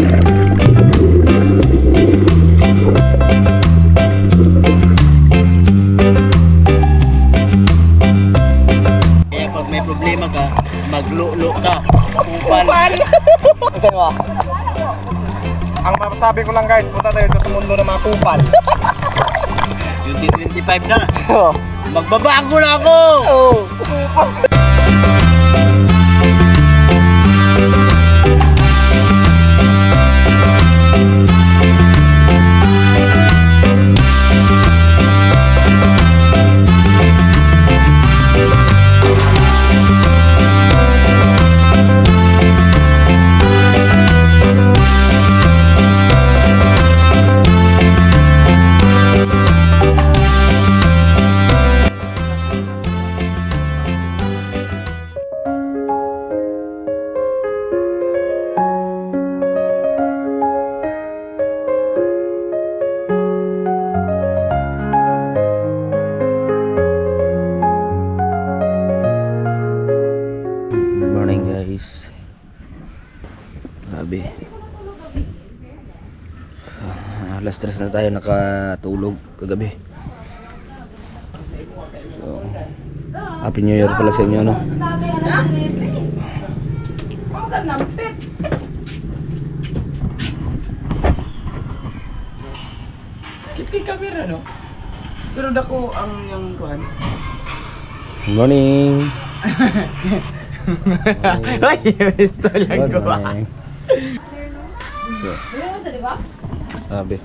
Kaya pag may problema ka, maglulo ka. Kupal. Saan mo? Ang masasabi ko lang guys, punta tayo sa mundo ng mga kupal. Yung T25 na. Oo. Magbabago na ako! Oh. Grabe. Alas 3 na tayo nakatulog kagabi. So, Happy New Year pala sa inyo, no? Kit camera, no? Pero dako ang yung kuhan. Good morning. Ay, ito lang Good ko. morning. So, sabi.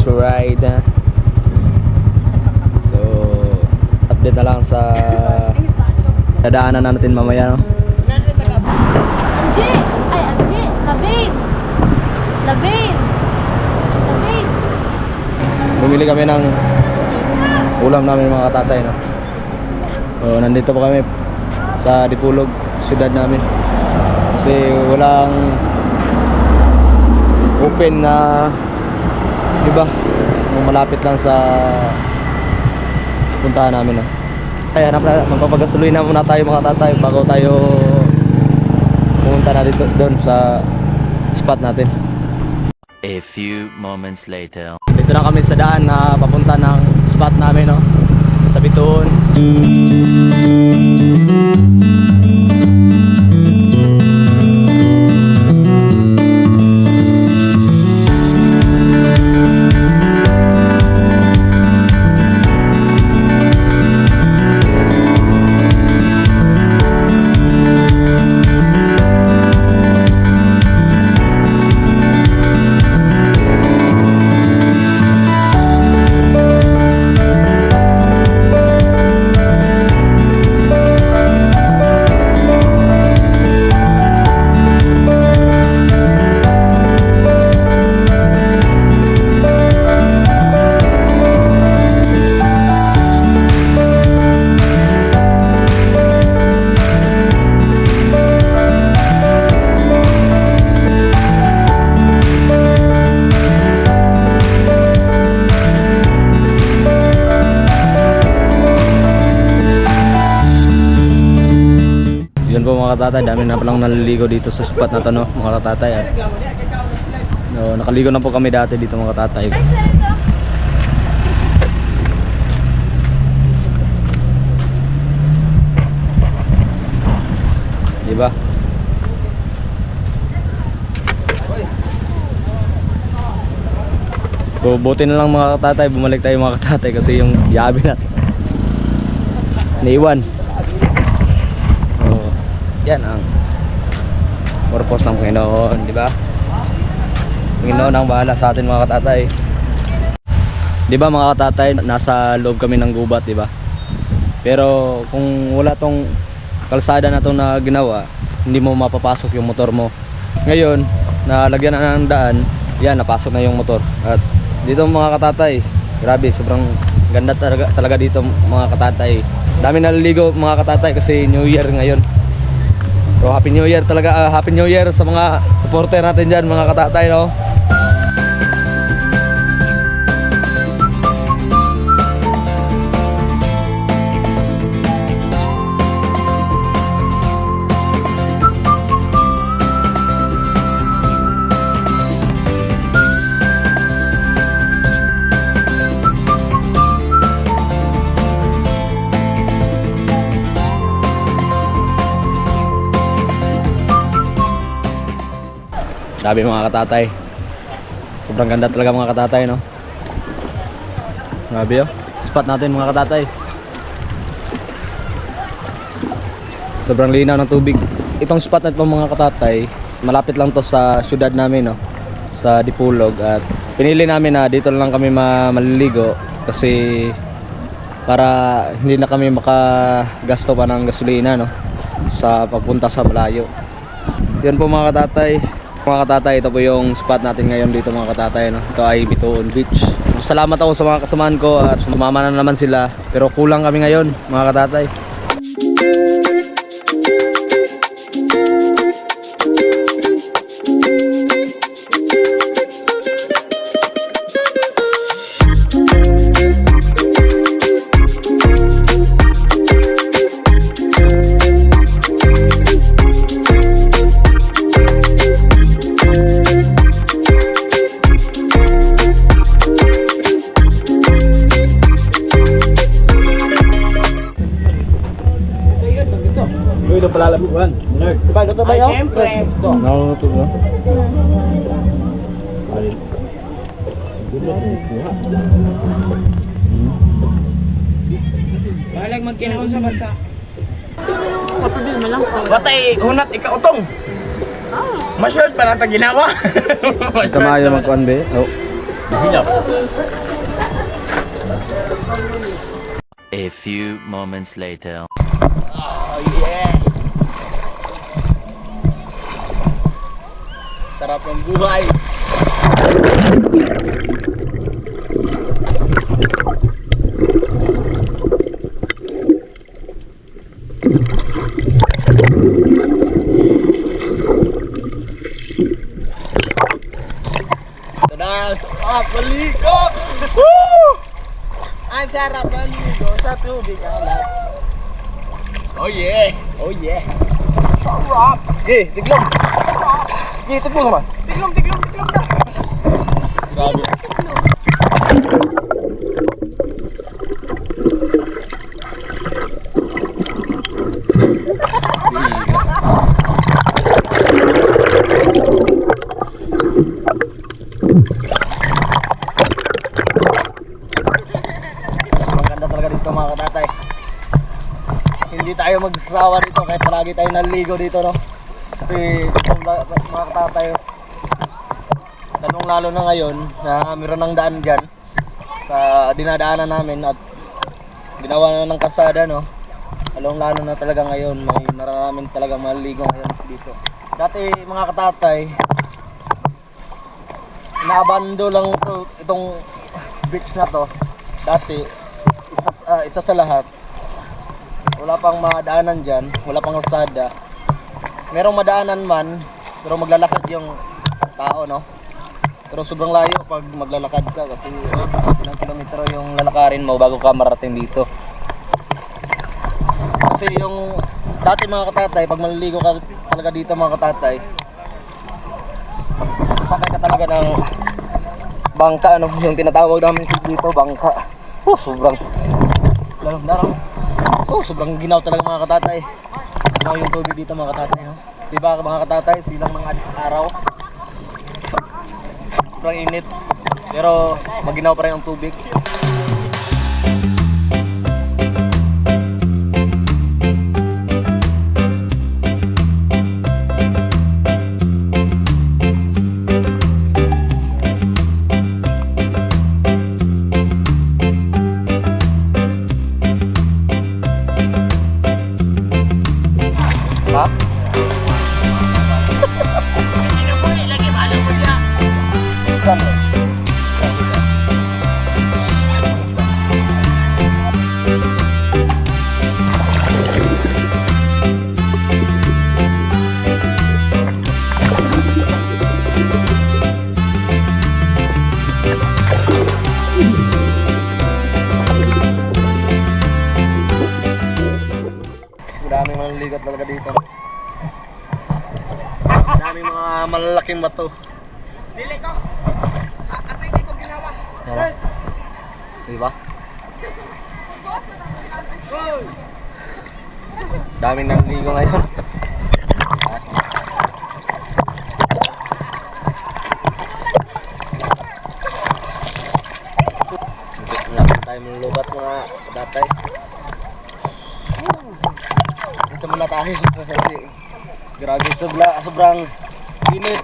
To ride. So, update na lang sa dadaanan natin mamaya, no? Angie! Ay, Angie! Labin! Labin! Labin! Bumili kami ng ulam namin mga katatay, no? So, nandito pa kami sa Dipulog, siyudad namin. Kasi walang open na iba, malapit lang sa puntahan namin, no? Kaya magpapagasuloy na muna tayo mga tatay bago tayo pumunta na dito doon sa spot natin. A few moments later. Dito na kami sa daan na papunta ng spot namin, no? Sa Bituon. Yun po mga katatay, dami na palang naliligo dito sa spot na to, no, mga katatay. At no, nakaligo na po kami dati dito mga katatay. Diba? So, buti na lang mga katatay, bumalik tayo mga katatay kasi yung yabi na naiwan. Yan ang purpose ng Panginoon, di ba? Panginoon ang bahala sa atin mga katatay. Di ba mga katatay, nasa loob kami ng gubat, di ba? Pero kung wala tong kalsada na to na ginawa, hindi mo mapapasok yung motor mo Ngayon, nalagyan na ng daan. Yan, napasok na yung motor. At dito mga katatay, grabe, sobrang ganda talaga dito mga katatay. Dami naliligo mga katatay kasi New Year ngayon. So Happy New Year talaga, Happy New Year sa mga supporter natin dyan mga katatay, no? Grabe mga katatay. Sobrang ganda talaga mga katatay, no? Grabe, oh. Spot natin mga katatay. Sobrang linaw ng tubig. Itong spot na ito mga katatay, malapit lang to sa syudad namin, no? Sa Dipolog. At pinili namin na dito lang kami maliligo kasi para hindi na kami makagasto pa ng gasolina, no? Sa pagpunta sa malayo. Yan po mga katatay. Mga katatay, ito po yung spot natin ngayon dito mga katatay, no? Ito ay Bituon Beach. Salamat ako sa mga kasamahan ko at sumama na naman sila. Pero kulang kami ngayon mga katatay. Uy, ito palalabuhan. Diba, ito ba yun? Siyempre. No, ito ba? Bahalag magkinahon sa basa. Kapabili mo lang. Watay, hunat ikautong. Ma-short pa nata ginawa. Ito maayo magkuhan be. Oh. A few moments later. Oh yeah. Sarap ng buhay. Tada, sarap maligo. Woo! Ang sarap maligo sa tubig alat. Oh yeah! Oh yeah! Sarap! Okay, tiglom. Okay, tiglom naman. Tiglom na! Grabe. Maganda talaga dito mga katatay. Hindi tayo magsasawa dito kahit palagi tayo naliligo dito, no? Kasi mga katatay, tanong lalo na ngayon na mayroon ng daan dyan sa dinadaanan namin at ginawa na ng kalsada, no? Lalong lalo na talaga ngayon, may marami talaga maliligo ngayon dito. Dati mga katatay, inaabando lang itong beach na to. Dati, isa sa lahat, wala pang madaanan dyan, wala pang kalsada. Merong madaanan man, pero maglalakad yung tao, no? Pero sobrang layo pag maglalakad ka kasi ilang kilometro yung lalakarin mo bago ka marating dito. Kasi yung dati mga katatay, pag maliligo ka talaga dito mga katatay, sakay ka talaga ng bangka, ano, yung tinatawag namin dito, bangka. Sobrang larang. Sobrang ginaw talaga mga katatay. Ginaw yung tubig dito mga katatay, no? Diba mga katatay, silang mga araw. Sobrang init. Pero maginaw pa rin ang tubig. Ha? sobrang ligat talaga dito. Daming mga malalaking bato. Dili ko. At hindi ko ginawa. Diba? Daming nangligo ngayon. Lapit tayo mong lubat mga datay. Dito muna tayo kasi grabe sobrang init.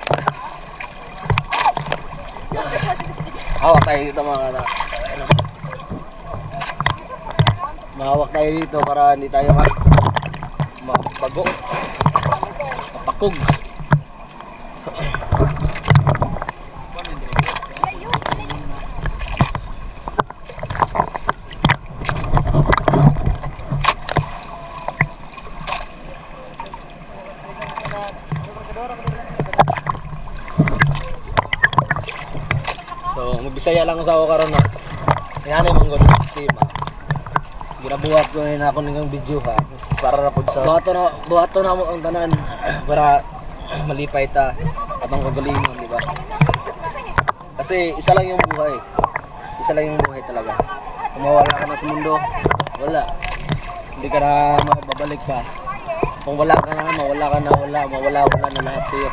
Hawak tayo dito mga datay. Mahawak tayo dito para hindi tayo mabago, mapakog. So, magbisaya lang sa ako karon na. Yan ay mong good sistema. Ginabuhat ko na ako ng video ha para na po sa buhato na mo ang tanan para malipay ta atong kagalingon, di ba? Kasi isa lang yung buhay talaga. Kung mawala ka na sa mundo, wala, hindi ka na mababalik pa. Kung wala ka na, mawala na lahat sa'yo.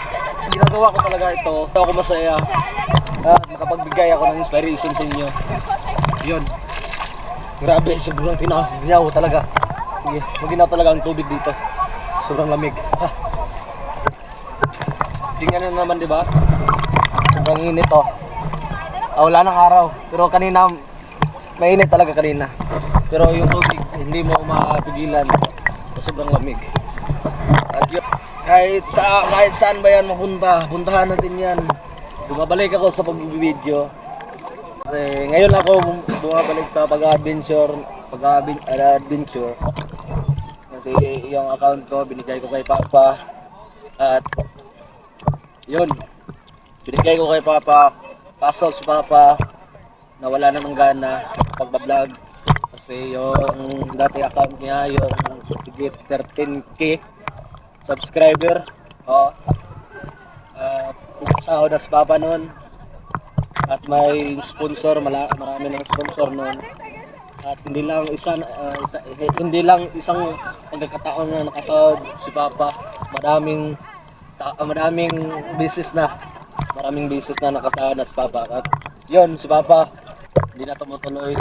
Ginagawa ko talaga ito ako masaya at makapagbigay ako ng inspiration sa inyo. Yun. Grabe, sobrang tinaw talaga. Maginaw talaga ang tubig dito. Sobrang lamig. Tingnan nyo naman, di ba? Sobrang init oh. Wala nang araw. Pero kanina, mainit talaga kanina. Pero yung tubig, hindi mo mapigilan. Sobrang lamig. At yun, kahit saan ba yan mapunta, puntahan natin yan. Bumabalik ako sa pagbibideo. Kasi ngayon ako bumabalik sa pag-adventure. Kasi yung account ko binigay ko kay Papa. At yun, binigay ko kay Papa. Kaso si Papa nawala na ng gana pagbablog. Kasi yung dati account niya, yung higit 13k subscriber. At sahod na si Papa noon. At may sponsor, marami ng sponsor noon. At hindi lang isang pagkakataon na nakasahod si Papa. Maraming business na. Maraming business na nakasahod na si Papa. At yun, si Papa hindi na tumutuloy.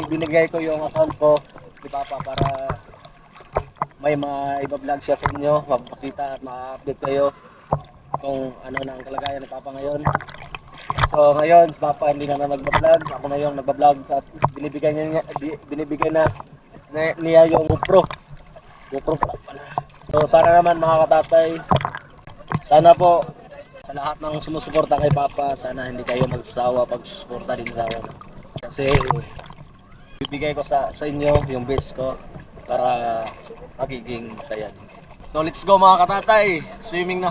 Binigay ko yung account ko si Papa para may iba-vlog siya sa inyo, mapapakita at ma-update kayo kung ano na ang kalagayan ni Papa ngayon. So ngayon, si Papa hindi na nagbablog, ako na yung nagbablog at binibigay niya yung GoPro pala. So sana naman mga katatay, sana po sa lahat ng sumusuporta kay Papa, sana hindi kayo magsasawa pagsusuporta din sa akin. Kasi bibigay ko sa inyo yung best ko para magiging saya din. So let's go mga katatay, swimming na.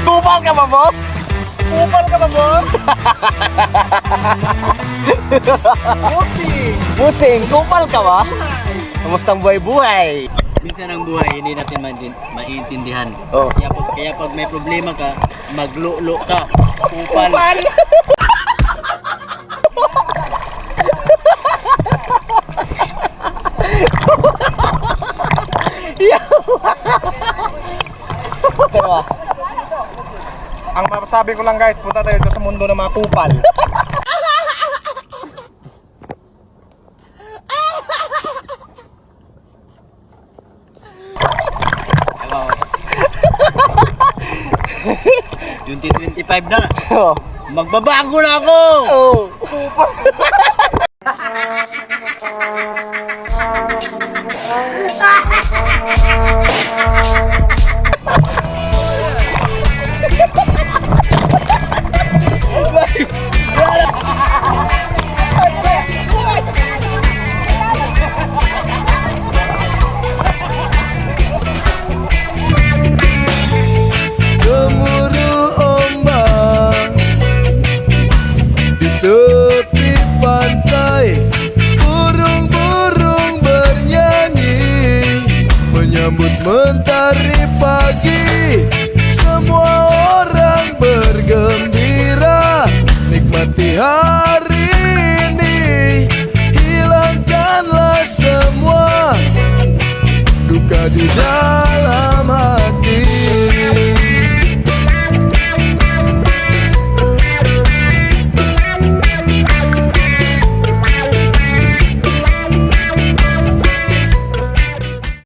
Kupal ka ba, boss? Kupal ka ba, boss? Musing, kupal ka ba? Kamusta ang buhay-buhay? Minsan ang buhay hindi natin maintindihan. Oh. Kaya pag may problema ka, maglulo ka. Kupal. Pero Ang masasabi ko lang guys, punta tayo dito sa mundo ng mga kupal. Yung 25 na. oh. Magbabago na ako. Oh. semua duka di dalam